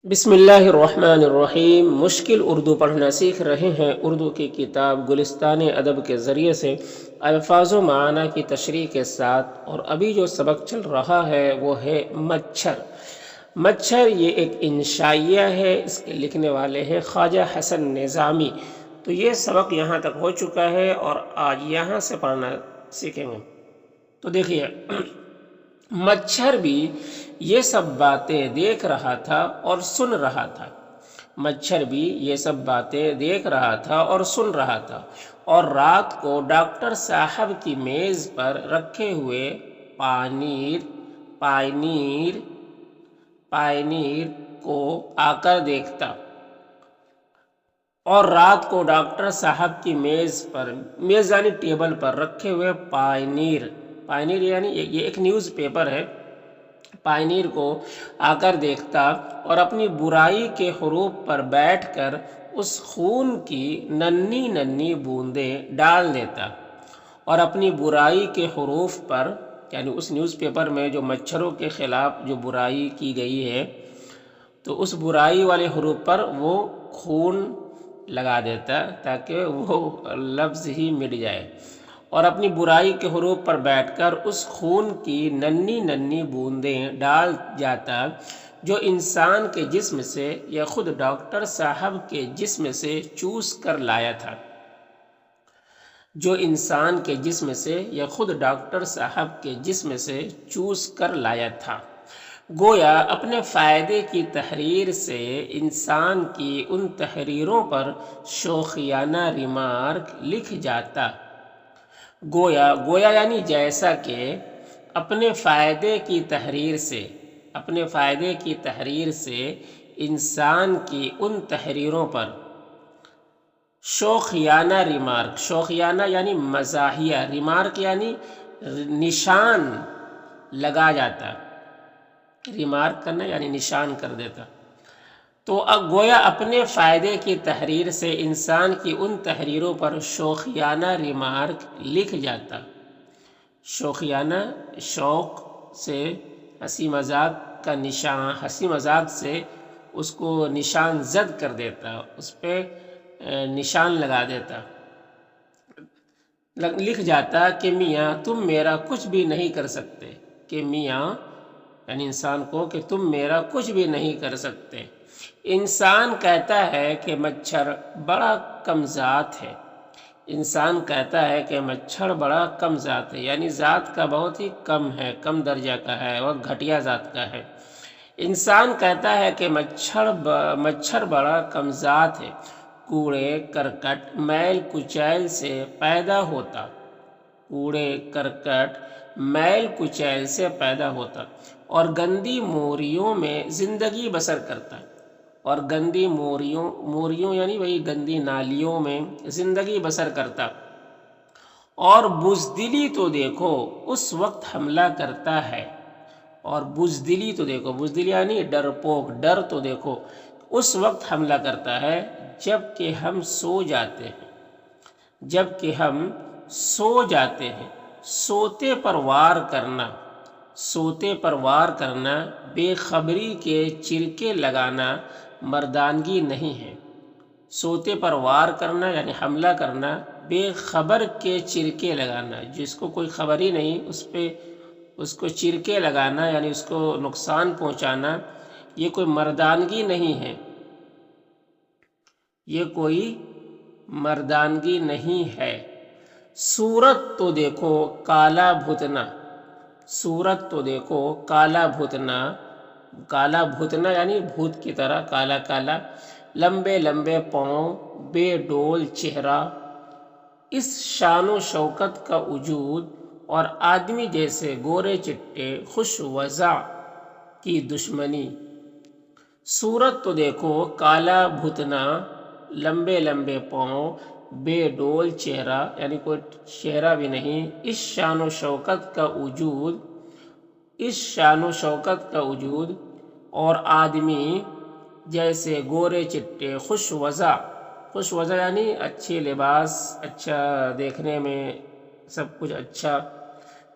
بسم اللہ الرحمن الرحیم۔ مشکل اردو پڑھنا سیکھ رہے ہیں۔ اردو کی کتاب گلستان ادب کے ذریعے سے الفاظ و معنی کی تشریح کے ساتھ، اور ابھی جو سبق چل رہا ہے وہ ہے مچھر۔ مچھر یہ ایک انشائیہ ہے، اس کے لکھنے والے ہیں خواجہ حسن نظامی۔ تو یہ سبق یہاں تک ہو چکا ہے اور آج یہاں سے پڑھنا سیکھیں گے۔ تو دیکھیے، مچھر بھی یہ سب باتیں دیکھ رہا تھا اور سن رہا تھا۔ مچھر بھی یہ سب باتیں دیکھ رہا تھا اور سن رہا تھا، اور رات کو ڈاکٹر صاحب کی میز پر رکھے ہوئے پائنیر کو آ کر دیکھتا۔ اور رات کو ڈاکٹر صاحب کی میز یعنی ٹیبل پر رکھے ہوئے پائنیر یعنی یہ ایک نیوز پیپر ہے، پائنیر کو آ کر دیکھتا اور اپنی برائی کے حروف پر بیٹھ کر اس خون کی ننھی ننھی بوندیں ڈال دیتا، اور اپنی برائی کے حروف پر یعنی اس نیوز پیپر میں جو مچھروں کے خلاف جو برائی کی گئی ہے تو اس برائی والے حروف پر وہ خون لگا دیتا تاکہ وہ لفظ ہی مٹ جائے، اور اپنی برائی کے حروف پر بیٹھ کر اس خون کی ننھی ننھی بوندیں ڈال جاتا جو انسان کے جسم سے یا خود ڈاکٹر صاحب کے جسم سے چوس کر لایا تھا گویا اپنے فائدے کی تحریر سے انسان کی ان تحریروں پر شوخیانہ ریمارک لکھ جاتا۔ گویا یعنی جیسا کہ اپنے فائدے کی تحریر سے انسان کی ان تحریروں پر شوخیانہ ریمارک، شوخیانہ یعنی مزاحیہ، ریمارک یعنی نشان لگا جاتا، ریمارک کرنا یعنی نشان کر دیتا۔ تو گویا اپنے فائدے کی تحریر سے انسان کی ان تحریروں پر شوخیانہ ریمارک لکھ جاتا۔ شوخیانہ، شوق سے ہنسی مذاق کا نشان، ہنسی مذاق سے اس کو نشان زد کر دیتا، اس پہ نشان لگا دیتا، لکھ جاتا کہ میاں تم میرا کچھ بھی نہیں کر سکتے، کہ میاں یعنی انسان کو کہ تم میرا کچھ بھی نہیں کر سکتے۔ انسان کہتا ہے کہ مچھر بڑا کم ذات ہے، انسان کہتا ہے کہ مچھر بڑا کم ذات ہے، یعنی ذات کا بہت ہی کم ہے، کم درجہ کا ہے اور گھٹیا ذات کا ہے۔ انسان کہتا ہے کہ مچھر بڑا کم ذات ہے، کوڑے کرکٹ میل کچیل سے پیدا ہوتا، اور گندی موریوں میں زندگی بسر کرتا، اور گندی موریوں یعنی وہی گندی نالیوں میں زندگی بسر کرتا، اور بزدلی تو دیکھو اس وقت حملہ کرتا ہے، اور بزدلی تو دیکھو، بزدلی یعنی ڈرپوک، ڈر تو دیکھو اس وقت حملہ کرتا ہے جب کہ ہم سو جاتے ہیں، سوتے پر وار کرنا، بے خبری کے چرکے لگانا مردانگی نہیں ہے۔ سوتے پر وار کرنا یعنی حملہ کرنا، بے خبر کے چرکے لگانا، جس کو کوئی خبر ہی نہیں اس کو چرکے لگانا یعنی اس کو نقصان پہنچانا، یہ کوئی مردانگی نہیں ہے، یہ کوئی مردانگی نہیں ہے۔ صورت تو دیکھو کالا بھوتنا، کالا بھوتنا یعنی بھوت کی طرح کالا کالا، لمبے لمبے پاؤں، بے ڈول چہرہ، اس شان و شوکت کا وجود، اور آدمی جیسے گورے چٹے خوش وضع کی دشمنی۔ صورت تو دیکھو کالا بھوتنا، لمبے لمبے پاؤں، بے ڈول چہرہ یعنی کوئی چہرہ بھی نہیں، اس شان و شوکت کا وجود، اور آدمی جیسے گورے چٹے خوش وضع یعنی اچھے لباس، اچھا دیکھنے میں سب کچھ اچھا،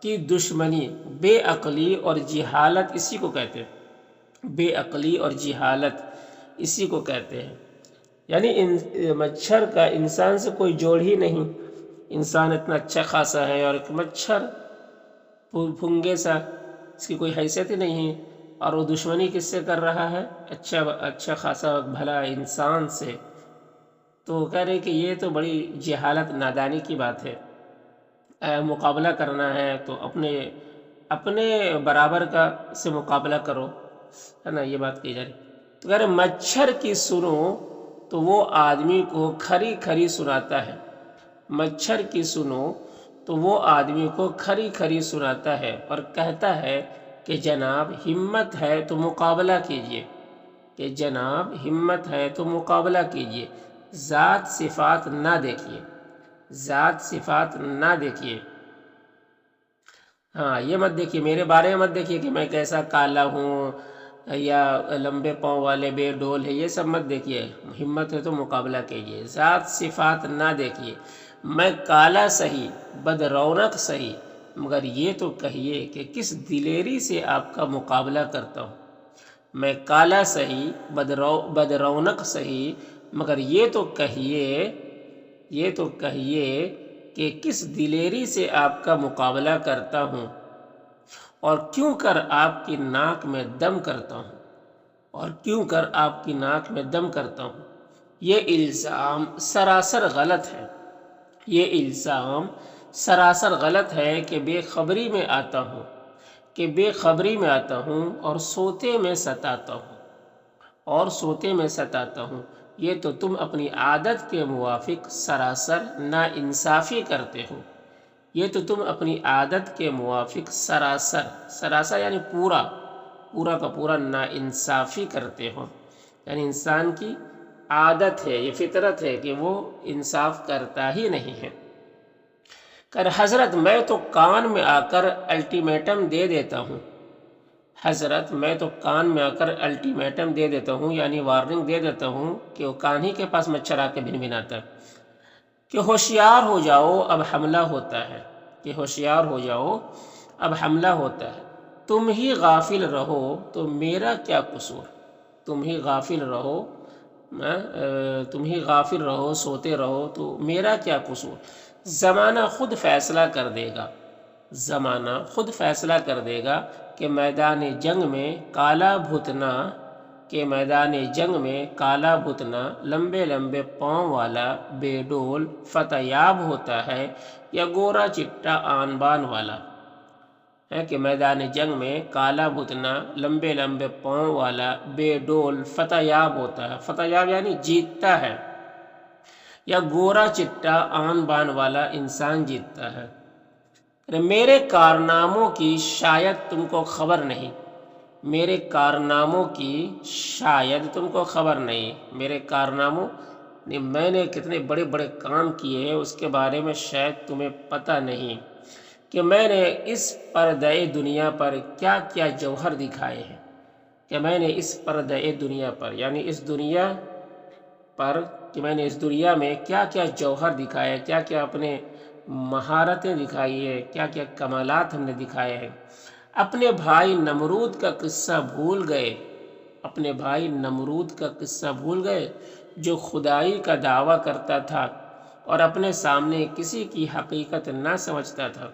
کی دشمنی، بے عقلی اور جہالت اسی کو کہتے ہیں۔ بے عقلی اور جہالت اسی کو کہتے ہیں۔ یعنی مچھر کا انسان سے کوئی جوڑ ہی نہیں، انسان اتنا اچھا خاصا ہے اور ایک مچھر پھنگے سا، اس کی کوئی حیثیت ہی نہیں ہے، اور وہ دشمنی کس سے کر رہا ہے؟ اچھا خاصا بھلا انسان سے۔ تو کہہ رہے کہ یہ تو بڑی جہالت، نادانی کی بات ہے۔ مقابلہ کرنا ہے تو اپنے برابر کا سے مقابلہ کرو، ہے نا، یہ بات کی جا رہی۔ تو کہہ رہے مچھر کی سنو تو وہ آدمی کو کھری کھری سناتا ہے، مچھر کی سنو تو وہ آدمی کو کھری کھری سناتا ہے اور کہتا ہے کہ جناب ہمت ہے تو مقابلہ کیجئے، کہ جناب ہمت ہے تو مقابلہ کیجئے، ذات صفات نہ دیکھیے، ذات صفات نہ دیکھیے۔ ہاں، یہ مت دیکھیے، میرے بارے میں مت دیکھیے کہ میں کیسا کالا ہوں یا لمبے پاؤں والے بے ڈول ہے، یہ سب مت دیکھیے، ہمت ہے تو مقابلہ کیجیے، ذات صفات نہ دیکھیے۔ میں کالا سہی بد رونق سہی، مگر یہ تو کہیے کہ کس دلیری سے آپ کا مقابلہ کرتا ہوں۔ میں کالا سہی بد رونق سہی، مگر یہ تو کہیے کہ کس دلیری سے آپ کا مقابلہ کرتا ہوں، اور کیوں کر آپ کی ناک میں دم کرتا ہوں، اور کیوں کر آپ کی ناک میں دم کرتا ہوں۔ یہ الزام سراسر غلط ہے، یہ الزام سراسر غلط ہے کہ بے خبری میں آتا ہوں اور سوتے میں ستاتا ہوں، یہ تو تم اپنی عادت کے موافق سراسر ناانصافی کرتے ہو، یہ تو تم اپنی عادت کے موافق سراسر یعنی پورا کا پورا ناانصافی کرتے ہو۔ یعنی انسان کی عادت ہے، یہ فطرت ہے کہ وہ انصاف کرتا ہی نہیں ہے۔ کہ حضرت میں تو کان میں آ کر الٹیمیٹم دے دیتا ہوں، حضرت میں تو کان میں آ کر الٹیمیٹم دے دیتا ہوں، یعنی وارننگ دے دیتا ہوں کہ وہ کان ہی کے پاس مچھر آ کے بھنبھناتا ہے کہ ہوشیار ہو جاؤ اب حملہ ہوتا ہے، کہ ہوشیار ہو جاؤ اب حملہ ہوتا ہے، تم ہی غافل رہو تو میرا کیا قصور، تم ہی غافل رہو سوتے رہو تو میرا کیا قصور۔ زمانہ خود فیصلہ کر دے گا، زمانہ خود فیصلہ کر دے گا کہ میدان جنگ میں کالا بھتنا لمبے لمبے پاؤں والا بے ڈول فتح یاب ہوتا ہے یا گورا چٹا آن بان والا، ہے کہ میدان جنگ میں کالا بھتنا لمبے لمبے پاؤں والا بے ڈول فتح یاب ہوتا ہے، فتح یاب یعنی جیتتا ہے، یا گورا چٹا آن بان والا انسان جیتتا ہے۔ میرے کارناموں کی شاید تم کو خبر نہیں، میرے کارناموں کی شاید تم کو خبر نہیں، میرے کارناموں میں نے کتنے بڑے بڑے کام کیے ہیں اس کے بارے میں شاید تمہیں پتہ نہیں، کہ میں نے اس پردہ دنیا پر کیا کیا جوہر دکھائے ہیں، کہ میں نے اس پردہ دنیا پر یعنی اس دنیا پر کہ میں نے اس دنیا میں کیا کیا جوہر دکھائے، کیا کیا اپنے مہارتیں دکھائی ہے، کیا کیا کمالات ہم نے دکھائے ہیں۔ اپنے بھائی نمرود کا قصہ بھول گئے، اپنے بھائی نمرود کا قصہ بھول گئے جو خدائی کا دعویٰ کرتا تھا اور اپنے سامنے کسی کی حقیقت نہ سمجھتا تھا۔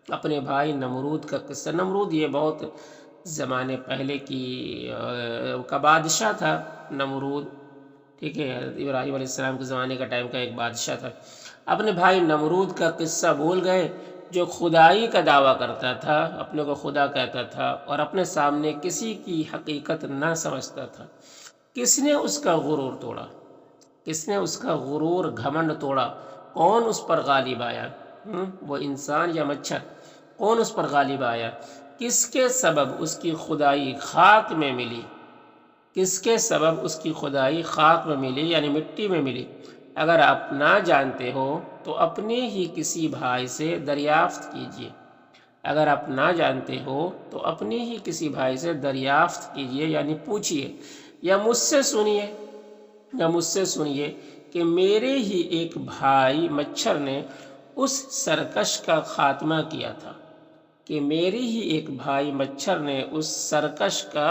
اپنے بھائی نمرود کا قصہ، نمرود یہ بہت زمانے پہلے کا بادشاہ تھا نمرود، ٹھیک ہے، ابراہیم علیہ السلام کے زمانے کا ٹائم کا ایک بادشاہ تھا۔ اپنے بھائی نمرود کا قصہ بھول گئے جو خدائی کا دعویٰ کرتا تھا، اپنے کو خدا کہتا تھا اور اپنے سامنے کسی کی حقیقت نہ سمجھتا تھا۔ کس نے اس کا غرور توڑا، کس نے اس کا غرور گھمنڈ توڑا، کون اس پر غالب آیا، وہ انسان یا مچھر، کون اس پر غالب آیا، کس کے سبب اس کی خدائی خاک میں ملی، کس کے سبب اس کی خدائی خاک میں ملی یعنی مٹی میں ملی۔ اگر آپ نہ جانتے ہو تو اپنے ہی کسی بھائی سے دریافت کیجیے، اگر آپ نہ جانتے ہو تو اپنے ہی کسی بھائی سے دریافت کیجیے یعنی پوچھیے، یا مجھ سے سنیے کہ میرے ہی ایک بھائی مچھر نے اس سرکش کا خاتمہ کیا تھا، کہ میرے ہی ایک بھائی مچھر نے اس سرکش کا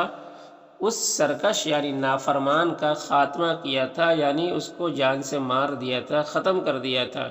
اس سرکش یعنی نافرمان کا خاتمہ کیا تھا، یعنی اس کو جان سے مار دیا تھا، ختم کر دیا تھا۔